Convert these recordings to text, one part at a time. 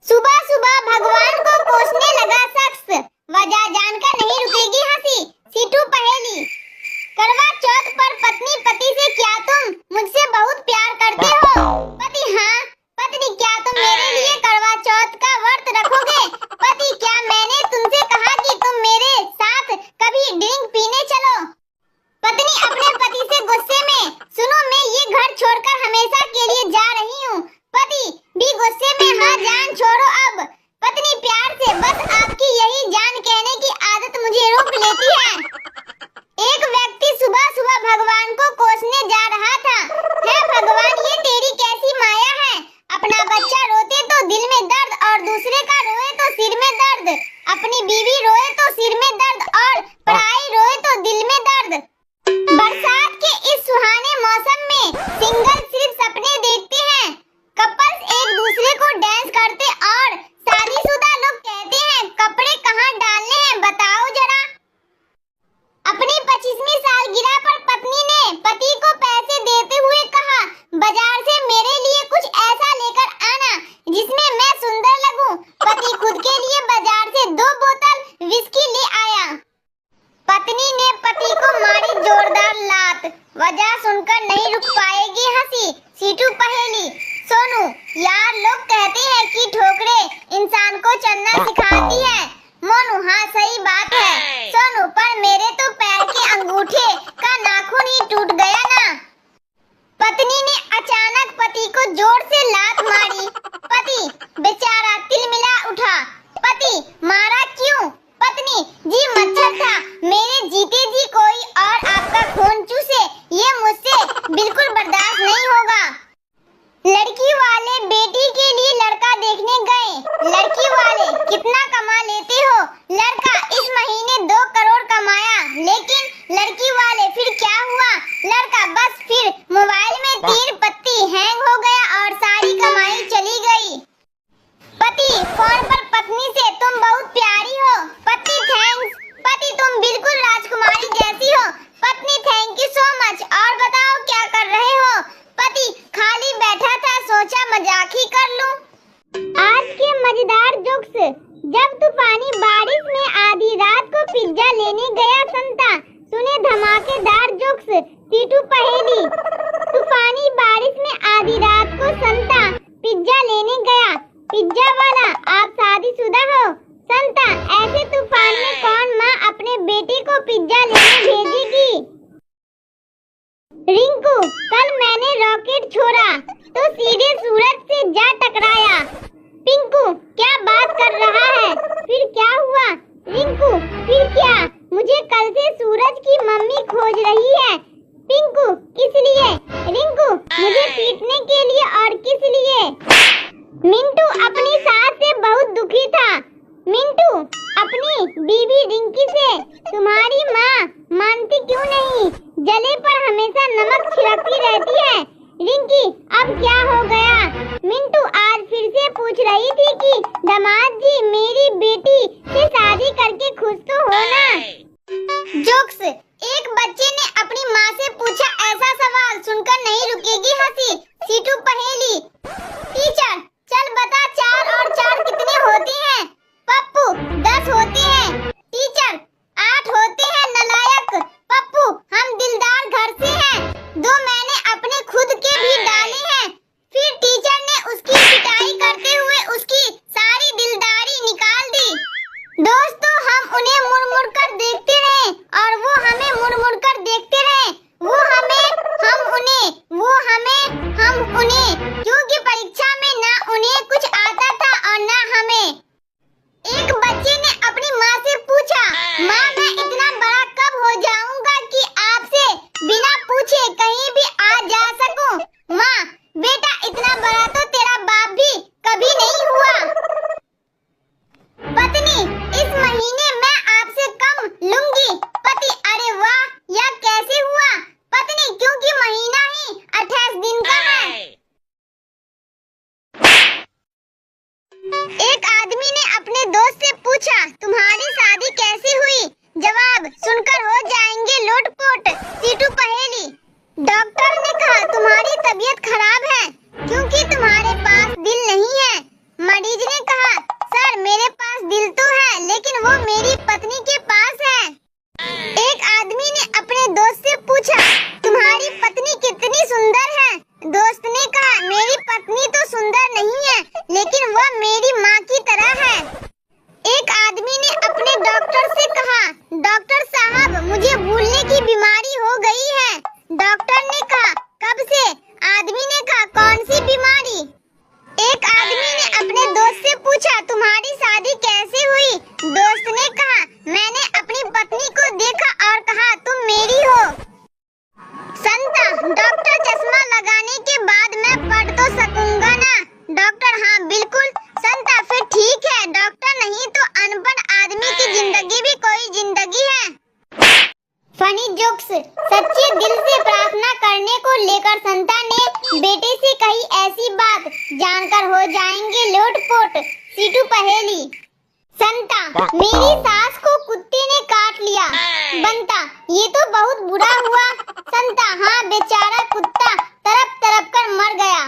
सुबह सुबह भगवान को कोसने लगा शख्स, वजह जानकर नहीं रुकेगी हंसी। सीटू पहेली। करवा चौथ पर पत्नी पति से, क्या तुम मुझसे बहुत प्यार करते हो? पति हाँ। पत्नी, क्या तुम मेरे लिए करवा चौथ का व्रत रखोगे? पति, क्या मैंने तुमसे कहा कि तुम मेरे साथ कभी ड्रिंक पीने चलो? पत्नी अपने पति से गुस्से में, सुनो मैं ये घर छोड़कर हमेशा के लिए जा रही हूँ। पति भी गुस्से में, हाँ जान छोड़ो अब। पत्नी प्यार से, बस आपकी यही जान कहने की आदत मुझे रोक लेती है। एक व्यक्ति सुबह सुबह भगवान को कोसने जा रहा था। हे भगवान, ये तेरी कैसी माया है? अपना बच्चा रोते तो दिल में दर्द और दूसरे का रोए तो सिर में दर्द। अपनी बीवी रोए तो सिर में दर्द और पढ़ाई रोए तो दिल में दर्द। बरसात के इस सुहाने मौसम में सिंगल सिर्फ सपने देखते हैं। कपल्स एक दूसरे को डांस करते और शादीशुदा लोग कहते हैं कपड़े कहाँ डालने हैं बताओ जरा। अपनी 25वीं सालगिरह पर पत्नी ने पति को पैसे देते हुए कहा, बाजार से मेरे लिए कुछ ऐसा लेकर आना जिसमें मैं सुंदर लगूं। पति खुद के लिए बाजार से 2 बोतल विस्की ले आया। पत्नी ने पति को मारी जोरदार लात, वजह सुनकर नहीं रुक पाएगी हंसी। सीटू पहेली। सोनू, यार लोग कहते हैं कि ठोकरें इंसान को चलना सिखाती है। मोनू, हाँ सही बात है सोनू, पर मेरे तो पैर के अंगूठे का नाखून ही टूट गया ना। पत्नी ने अचानक पति को जोर से लात मारी। पति बेचारा तिलमिला उठा। पति, मारा क्यों? पत्नी, जी मच्छर था, मेरे जीते जी कोई और आपका खून चूसे, ये मुझसे बिल्कुल बर्दाश्त नहीं होगा। लड़की वाले बेटी के लिए लड़का देखने गए। लड़की वाले, कितना कमा लेते हो? लड़का, इस महीने 2 करोड़ कमाया। लेकिन लड़की वाले, फिर क्या हुआ? लड़का, बस फिर मोबाइल में 3 पत्ती हैंग हो गया और सारी कमाई चली गई। पति फोन पर पत्नी से, तुम बहुत प्यारी हो। पति, थैंक्स। पति, तुम बिल्कुल राजकुमारी जैसी हो। पत्नी, थैंक यू सो मच। और बताओ क्या कर रहे हो? पति, खाली बैठा था, सोचा मजाक ही कर लूं। आज के मजेदार जोक्स। जब तूफानी बारिश में आधी रात को पिज्जा लेने गया संता, सुने धमाकेदार जोक्स। सीटू पहेली। तूफानी बारिश में आधी रात को संता पिज्जा लेने गया। पिज्जा वाला, आप शादीशुदा हो? संता, ऐसे तूफान में कौन माँ अपने बेटे को पिज्जा लेने भेजेगी? रिंकू, कल मैंने रॉकेट छोड़ा तो सीधे सूरज से जा टकराया। पिंकू, क्या बात कर रहा है? फिर क्या हुआ? रिंकू, फिर क्या? मुझे कल से सूरज की मम्मी खोज रही है। पिंकू, किस लिए? रिंकू, मुझे पीटने के लिए। और किस लिए? मिंटू अपनी सास से बहुत दुखी था। मिंटू अपनी बीवी रिंकी से, तुम्हारी माँ मानती क्यों नहीं? जले पर हमेशा नमक छिड़कती रहती है। रिंकी, अब क्या हो गया? मिंटू आज फिर से पूछ रही थी कि दामाद जी मेरी बेटी से शादी करके खुश तो हो ना। जोक्स। एक बच्चे ने अपनी माँ से पूछा ऐसा सवाल, सुनकर नहीं रुकेगी हंसी। सीटू पहेली। टीचर, चल बता 4 और 4 कितने होते हैं? पप्पू, 10 होते हैं। टीचर, 8 होते हैं नालायक। पप्पू, हम दिलदार घर से हैं, 2 मैंने अपने खुद के भी डाले हैं। फिर टीचर ने उसकी पिटाई करते हुए उसकी सारी दिलदारी निकाल दी। दोस्तों, हम उन्हें मुड़-मुड़ कर देखते रहे और वो हमें मुड़-मुड़ कर देखते रहे। वो हमें, हम उन्हें, वो हमें, हम उन्हें, क्योंकि परीक्षा में ना उन्हें कुछ आता था और ना हमें। एक बच्चे ने अपनी माँ से पूछा, माँ मैं इतना बड़ा कब हो जाऊंगा कि आपसे बिना पूछे कहीं भी आ जा सकूं? माँ, बेटा इतना बड़ा तो तेरा बाप भी कभी नहीं हुआ। पत्नी, इस महीने मैं आपसे कम लूंगी। पति, अरे वाह, यह कैसे हुआ? पत्नी, क्योंकि महीना ही 28 दिन का है। एक आदमी ने अपने दोस्त से पूछा, तुम्हारी शादी कैसे हुई? जवाब सुनकर हो जाएंगे लोटपोट। सीटू पहेली। डॉक्टर ने कहा तुम्हारी तबीयत खराब है क्योंकि तुम्हारे पास दिल नहीं है। मरीज ने कहा कोट सीटू पहेली। संता, मेरी सास को कुत्ते ने काट लिया। बंता, ये तो बहुत बुरा हुआ। संता, हाँ बेचारा कुत्ता तड़प तड़प कर मर गया।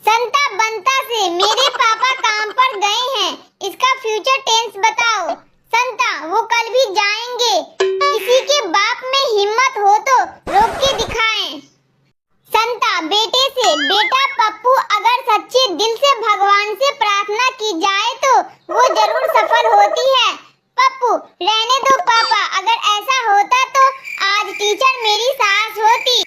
संता बंता से, मेरे पापा काम पर गए हैं, इसका फ्यूचर टेंस बताओ। संता, वो कल भी जाएंगे, किसी के बाप में हिम्मत हो तो रोक के दिखाएं। संता बेटे से, बेटा पप्पू अगर सच्चे दिल से भगवान से प्रार्थना की जाए तो वो जरूर सफल होती है। पप्पू, रहने दो पापा, अगर ऐसा होता तो आज टीचर मेरी सास होती।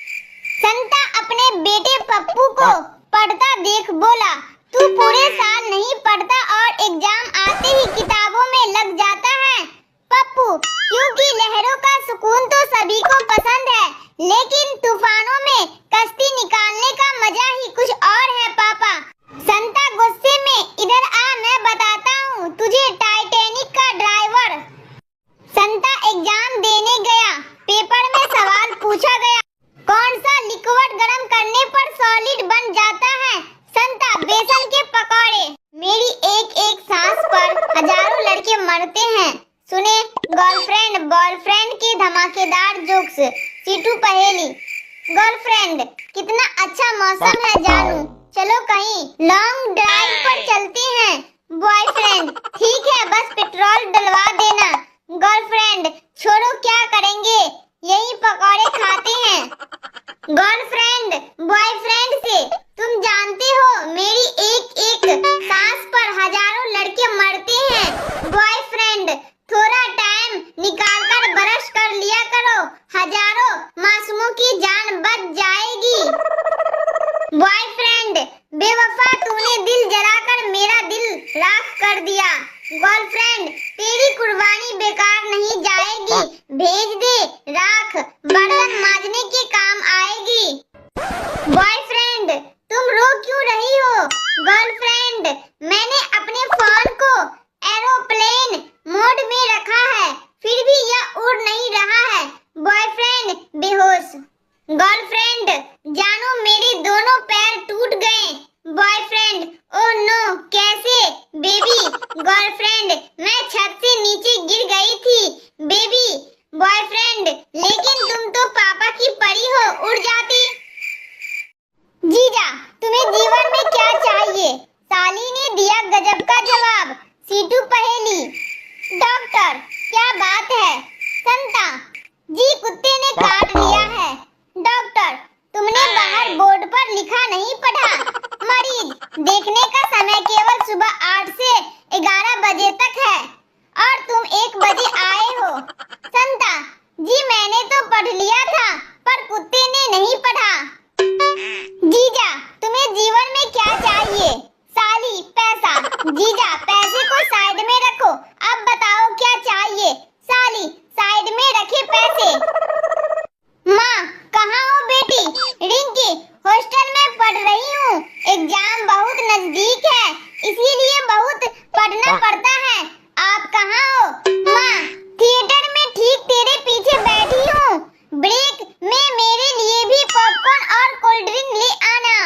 संता अपने बेटे पप्पू को पढ़ता देख बोला, तू पूरे साल नहीं पढ़ता और एग्जाम आते ही किताबों में लग जाता है। पप्पू, क्योंकि लहरों का सुकून तो सभी को पसंद है, लेकिन तूफानों में कश्ती निकालने का मजा ही कुछ और है पापा। संता गुस्से में, इधर आ मैं बताता हूँ तुझे टाइटैनिक का ड्राइवर। संता एग्जाम देने गया, पेपर में सवाल पूछा गया, कौन सा लिक्विड गर्म करने पर सॉलिड बन जाता है। संता, बेसन के पकौड़े। मेरी एक एक सांस पर हजारों लड़के मरते हैं, सुने गर्लफ्रेंड बॉयफ्रेंड के धमाकेदार जोक्स सीटू पहेली। गर्लफ्रेंड, कितना अच्छा मौसम है जानू, चलो कहीं लॉन्ग ड्राइव पर चलते हैं। बॉयफ्रेंड, ठीक है बस पेट्रोल डलवा देना। गर्लफ्रेंड, छोड़ो क्या करेंगे, यही पकौड़े खाते हैं। गर्लफ्रेंड बॉयफ्रेंड से, तुम जानते हो मेरी एक एक सांस पर हजारों लड़के मरते हैं। बॉयफ्रेंड, थोड़ा टाइम निकाल कर ब्रश कर लिया करो, हजारों मासूमों की जान बच जाएगी। बॉयफ्रेंड, बेवफा तूने दिल जलाकर मेरा दिल राख कर दिया। गर्लफ्रेंड, तेरी कुर्बानी बेकार नहीं जाएगी, भेज दे राख, बर्तन मांजने के काम आएगी। बॉयफ्रेंड, तुम रो क्यों रही हो। गर्लफ्रेंड, मैंने अपने फोन को एरोप्लेन मोड में रखा है, फिर भी यह उड़ नहीं रहा है। बॉयफ्रेंड, बेहोश। गर्लफ्रेंड, जानो मेरे दोनों पैर टूट गए। बॉयफ्रेंड, ओह नो कैसे बेबी। गर्लफ्रेंड, मैं छत से नीचे गिर गई थी बेबी। बॉयफ्रेंड, लेकिन तुम तो पापा की परी हो, उड़ जाती। जीजा, तुम्हें जीवन में क्या चाहिए। साली ने दिया गजब का जवाब सीटू पहेली। डॉक्टर, क्या बात है। संता, जी कुत्ते ने काट लिया है। डॉक्टर, तुमने बाहर बोर्ड पर लिखा नहीं पढ़ा, मरीज देखने का समय केवल सुबह 8 से 11 बजे तक है और तुम 1 बजे आए हो। संता, जी मैंने तो पढ़ लिया था पर कुत्ते ने नहीं पढ़ा। जीजा, तुम्हें जीवन में क्या चाहिए। साली, पैसा। जीजा, पैसे को साइड में रखो, अब बताओ क्या चाहिए। साली, साइड में रखे पैसे। माँ, कहाँ हो बेटी। रिंकी, हॉस्टल में पढ़ रही हूँ, एग्जाम बहुत नजदीक है इसीलिए बहुत पढ़ना पड़ता है। आप कहाँ हो। माँ, थिएटर में ठीक तेरे पीछे बैठी हूँ, ब्रेक में मेरे लिए भी पॉपकॉर्न और कोल्ड ड्रिंक ले आना।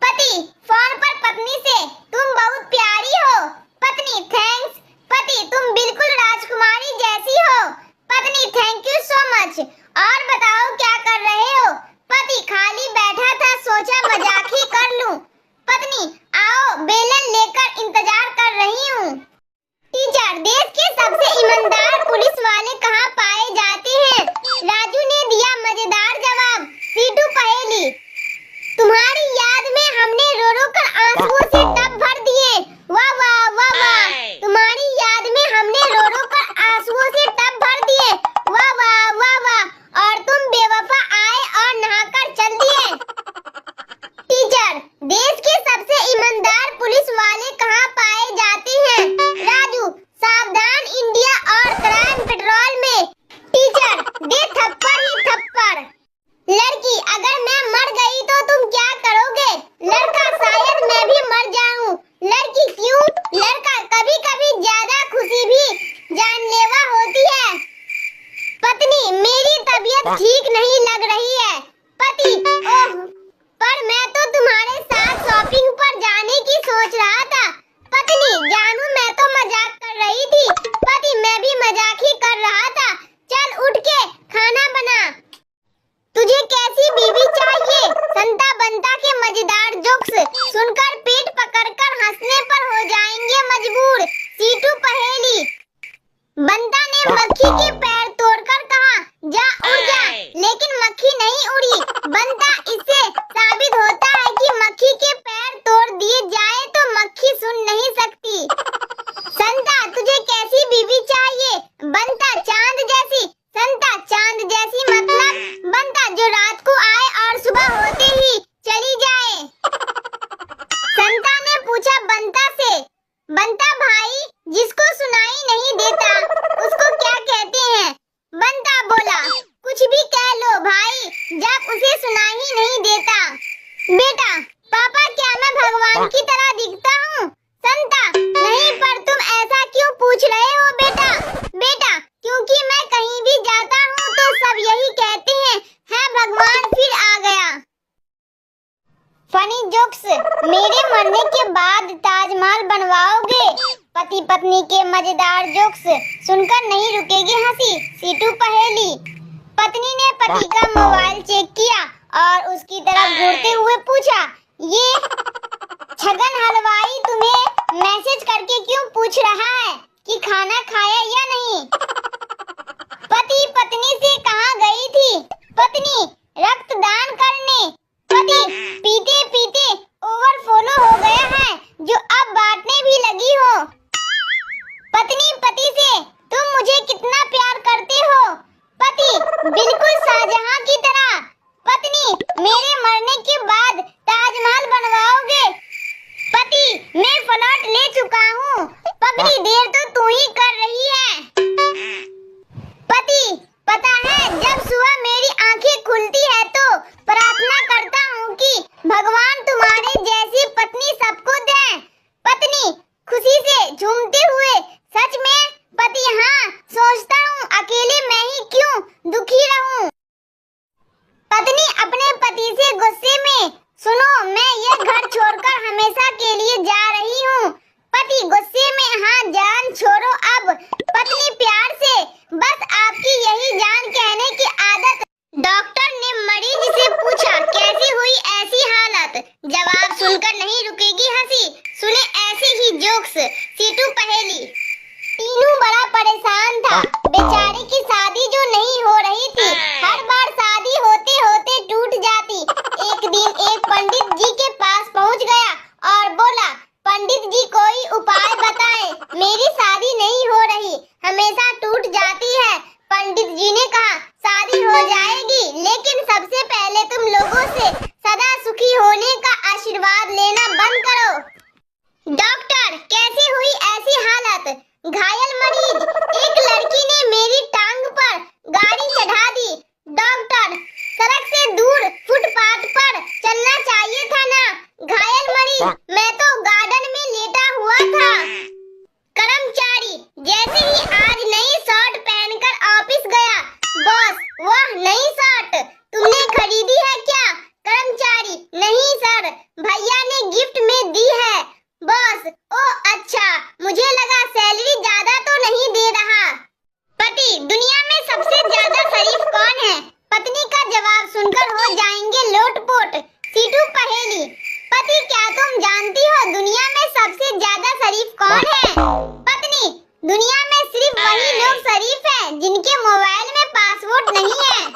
पति फोन पर पत्नी से, तुम बहुत प्यारी हो। पत्नी, थैंक्स। पति, तुम बिल्कुल राजकुमारी जैसी हो। पत्नी, थैंक यू सो मच। और बताओ क्या कर रहे हो। पति, खाली बैठा था, सोचा मजाक ही कर लूं। पत्नी, आओ बेलन लेकर इंतजार कर रही हूँ। टीचर, देश के सबसे ईमानदार पुलिस वाले कहाँ पाए जाते हैं। राजू ने दिया मजेदार जवाब सीटू पहेली। तुम्हारी याद में हमने रो रो कर आंसुओं से टब भर दिए। वाह वाह वाह वाह। तुम्हारी याद में हमने रो रो कर आंसुओं से टब भर दिए। वाह वाह वाह वाह। और तुम बेवफा आए और नहाकर चल दिए। टीचर, देश के सबसे ईमानदार पुलिस वाले कहाँ पाए जाते हैं। राजू, सावधान इंडिया और क्राइम पेट्रोल में। टीचर, दे थप्पड़ ही थप्पड़। लड़की, अगर मैं मर गई तो तुम क्या करोगे। लड़का, शायद मैं भी मर ताजमहल बनवाओगे? पति पत्नी के मजेदार जोक्स सुनकर नहीं रुकेगी हंसी। सीटू पहेली। पत्नी ने पति का मोबाइल चेक किया और उसकी तरफ घूरते हुए पूछा, ये छगन हलवाई तुम्हें मैसेज करके क्यों पूछ रहा है कि खाना खाया या नहीं? पति पत्नी से कहाँ गई थी? पत्नी रक्तदान करने। पति पीते पीते ओवरफ्लो हो गया है जो अब बांटने भी लगी हो। पत्नी पति से, तुम मुझे कितना प्यार करते हो? पति बिल्कुल शाहजहां की तरह। पत्नी मेरे मरने के बाद ताजमहल बनवाओगे? पति मैं फ्लैट ले चुका हूँ, पगली देर तो तू ही कर रही है। पति पता है जब सुबह मेरी आंखें खुलती है तो प्रार्थना करता हूँ कि भगवान तुम्हारे जैसी पत्नी सबको दे। पत्नी खुशी से झूमते हुए, सच में? पति हाँ, सोचता हूँ अकेले मैं ही क्यों दुखी रहूं। पत्नी अपने पति से गुस्से में, सुनो मैं ये घर छोड़कर हमेशा के लिए जा रही हूँ। पति गुस्से में, हाँ जान छोड़ो अब। पत्नी प्यार से, बस आपकी यही जान कहने की आदत। डॉक्टर ने मरीज से पूछा, कैसी हुई ऐसी हालत? जवाब सुनकर नहीं रुकेगी हंसी। सुने ऐसे ही जोक्स। सीटू पहेली। तीनू बड़ा परेशान था। बेचारे की शादी जो नहीं हो रही थी, हर बार शादी होते होते टूट जाती। एक दिन एक पंडित जी के पास पहुंच गया और बोला, पंडित जी कोई उपाय बताएं, मेरी शादी नहीं हो रही, हमेशा टूट जाती है। पंडित जी ने कहा, शादी हो जाएगी, लेकिन सबसे पहले तुम लोगों से सदा सुखी होने का आशीर्वाद लेना बंद करो। डॉक्टर कैसे हुई ऐसी हालत? घायल मरीज, एक लड़की ने मेरी टांग पर गाड़ी चढ़ा दी। डॉक्टर सड़क से दूर फुटपाथ पर चलना चाहिए था ना। घायल मरीज, मैं तो गार्डन में लेटा हुआ था। कर्मचारी, जैसे ही आज नई शर्ट पहनकर ऑफिस गया, बॉस वह नई शर्ट तुमने खरीदी है क्या? कर्मचारी, नहीं सर, भैया ने गिफ्ट में दी है। बॉस, ओ अच्छा, मुझे लगा सैलरी ज्यादा तो नहीं दे रहा। पति, दुनिया में सबसे ज्यादा शरीफ कौन है? पत्नी का जवाब सुनकर हो जाएंगे लोटपोट। सीटू पहेली। पति क्या तुम जानती हो दुनिया में सबसे ज्यादा शरीफ कौन है? पत्नी, दुनिया में सिर्फ वही लोग शरीफ हैं जिनके मोबाइल में पासवर्ड नहीं है।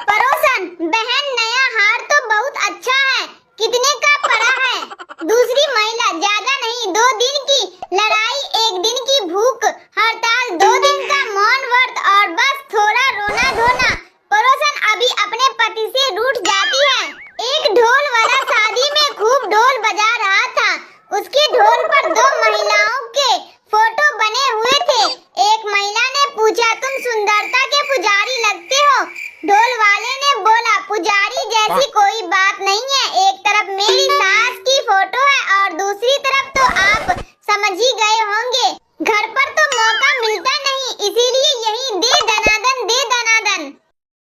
पड़ोसन, बहन नया हार तो बहुत अच्छा है, कितने का पड़ा है? दूसरी महिला, ज्यादा नहीं, 2 दिन की लड़ाई, 1 दिन की भूख हड़ताल, 2 दिन का मौन व्रत और बस थोड़ा रोना धोना। पड़ोसन अभी अपने पति से रूठ जाती है। एक ढोल वाला शादी में खूब ढोल बजा रहा था। उसके ढोल पर 2 महिलाओं के फोटो बने हुए थे। एक महिला ने पूछा, तुम सुंदरता के पुजारी लगते हो। ढोल वाले ने बोला, पुजारी जैसी कोई बात नहीं है, एक तरफ मेरी सास की फोटो है और दूसरी तरफ तो आप समझ ही गए होंगे।